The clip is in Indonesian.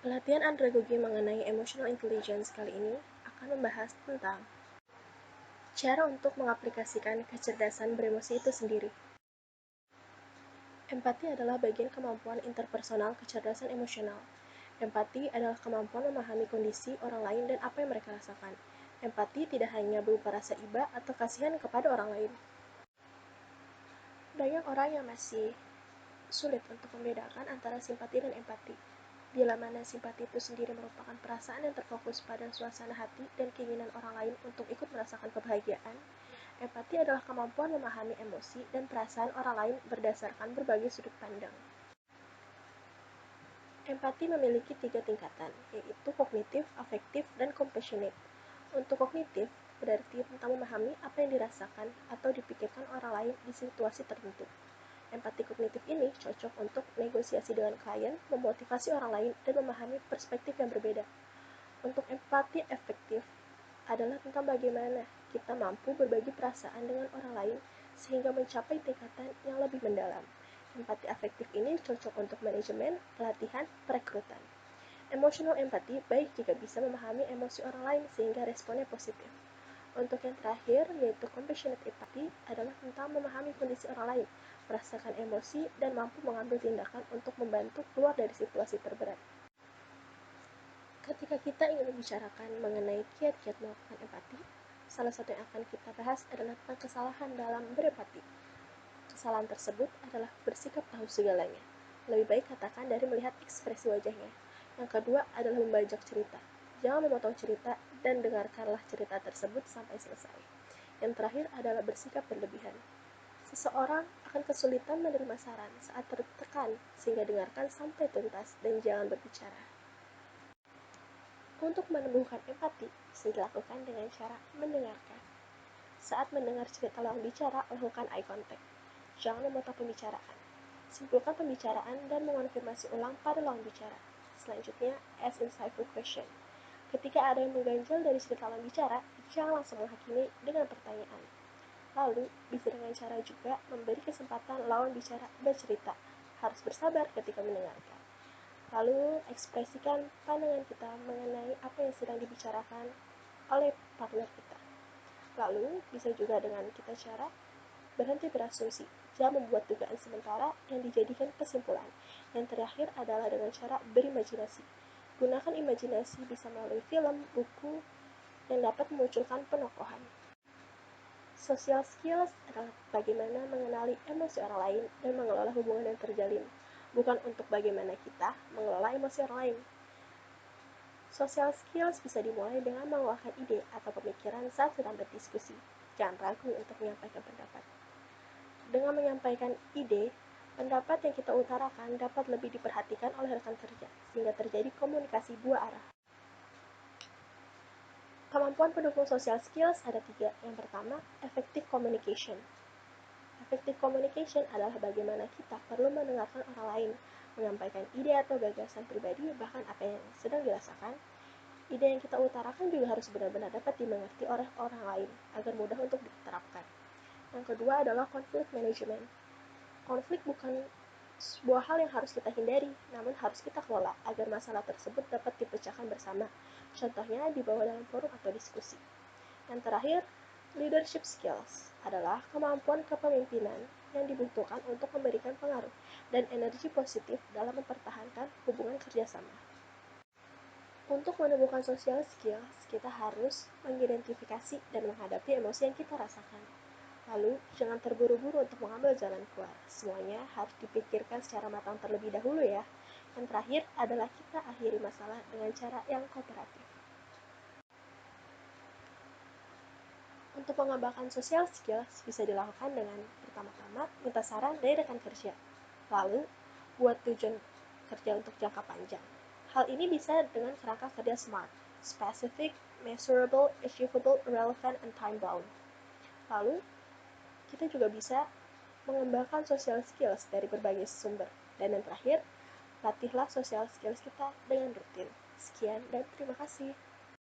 Pelatihan andragogi mengenai emotional intelligence kali ini akan membahas tentang cara untuk mengaplikasikan kecerdasan beremosi itu sendiri. Empati adalah bagian kemampuan interpersonal kecerdasan emosional. Empati adalah kemampuan memahami kondisi orang lain dan apa yang mereka rasakan. Empati tidak hanya berupa rasa iba atau kasihan kepada orang lain. Banyak orang yang masih sulit untuk membedakan antara simpati dan empati. Bila mana simpati itu sendiri merupakan perasaan yang terfokus pada suasana hati dan keinginan orang lain untuk ikut merasakan kebahagiaan, empati adalah kemampuan memahami emosi dan perasaan orang lain berdasarkan berbagai sudut pandang. Empati memiliki 3 tingkatan, yaitu kognitif, afektif, dan compassionate. Untuk kognitif, berarti tentang memahami apa yang dirasakan atau dipikirkan orang lain di situasi tertentu. Empati kognitif ini cocok untuk negosiasi dengan klien, memotivasi orang lain, dan memahami perspektif yang berbeda. Untuk empati efektif adalah tentang bagaimana kita mampu berbagi perasaan dengan orang lain sehingga mencapai tingkatan yang lebih mendalam. Empati efektif ini cocok untuk manajemen, pelatihan, perekrutan. Emotional empathy baik jika bisa memahami emosi orang lain sehingga responnya positif. Untuk yang terakhir, yaitu compassionate empathy, adalah tentang memahami kondisi orang lain, merasakan emosi, dan mampu mengambil tindakan untuk membantu keluar dari situasi terberat. Ketika kita ingin membicarakan mengenai kiat-kiat melakukan empati, salah satu yang akan kita bahas adalah tentang kesalahan dalam berempati. Kesalahan tersebut adalah bersikap tahu segalanya. Lebih baik katakan dari melihat ekspresi wajahnya. Yang kedua adalah membajak cerita. Jangan memotong cerita dan dengarkanlah cerita tersebut sampai selesai. Yang terakhir adalah bersikap berlebihan. Seseorang akan kesulitan menerima saran saat tertekan, sehingga dengarkan sampai tuntas dan jangan berbicara. Untuk menumbuhkan empati, bisa dilakukan dengan cara mendengarkan. Saat mendengar cerita lawan bicara, lakukan eye contact. Jangan memotong pembicaraan. Simpulkan pembicaraan dan mengonfirmasi ulang pada lawan bicara. Selanjutnya, ask insightful question. Ketika ada yang mengganjal dari cerita lawan bicara, jangan langsung menghakimi dengan pertanyaan. Lalu, bisa dengan cara juga memberi kesempatan lawan bicara bercerita. Harus bersabar ketika mendengarkan. Lalu, ekspresikan pandangan kita mengenai apa yang sedang dibicarakan oleh partner kita. Lalu, bisa juga dengan kita cara berhenti berasumsi. Jangan membuat dugaan sementara yang dijadikan kesimpulan. Yang terakhir adalah dengan cara berimajinasi. Gunakan imajinasi bisa melalui film, buku, yang dapat memunculkan penokohan. Social skills adalah bagaimana mengenali emosi orang lain dan mengelola hubungan yang terjalin, bukan untuk bagaimana kita mengelola emosi orang lain. Social skills bisa dimulai dengan mengeluarkan ide atau pemikiran saat sedang berdiskusi. Jangan ragu untuk menyampaikan pendapat. Dengan menyampaikan ide, pendapat yang kita utarakan dapat lebih diperhatikan oleh rekan kerja, sehingga terjadi komunikasi dua arah. Kemampuan pendukung social skills ada 3. Yang pertama, effective communication. Effective communication adalah bagaimana kita perlu mendengarkan orang lain, menyampaikan ide atau gagasan pribadi, bahkan apa yang sedang dirasakan. Ide yang kita utarakan juga harus benar-benar dapat dimengerti oleh orang lain, agar mudah untuk diterapkan. Yang kedua adalah conflict management. Konflik bukan sebuah hal yang harus kita hindari, namun harus kita kelola agar masalah tersebut dapat dipecahkan bersama. Contohnya dibawa dalam forum atau diskusi. Yang terakhir, leadership skills adalah kemampuan kepemimpinan yang dibutuhkan untuk memberikan pengaruh dan energi positif dalam mempertahankan hubungan kerjasama. Untuk menemukan social skills, kita harus mengidentifikasi dan menghadapi emosi yang kita rasakan. Lalu, jangan terburu-buru untuk mengambil jalan keluar. Semuanya harus dipikirkan secara matang terlebih dahulu ya. Yang terakhir adalah kita akhiri masalah dengan cara yang kooperatif. Untuk mengembangkan social skills bisa dilakukan dengan pertama-tama minta saran dari rekan kerja. Lalu, buat tujuan kerja untuk jangka panjang. Hal ini bisa dengan kerangka kerja SMART, specific, measurable, achievable, relevant, and time-bound. Lalu, kita juga bisa mengembangkan social skills dari berbagai sumber. Dan yang terakhir, latihlah social skills kita dengan rutin. Sekian dan terima kasih.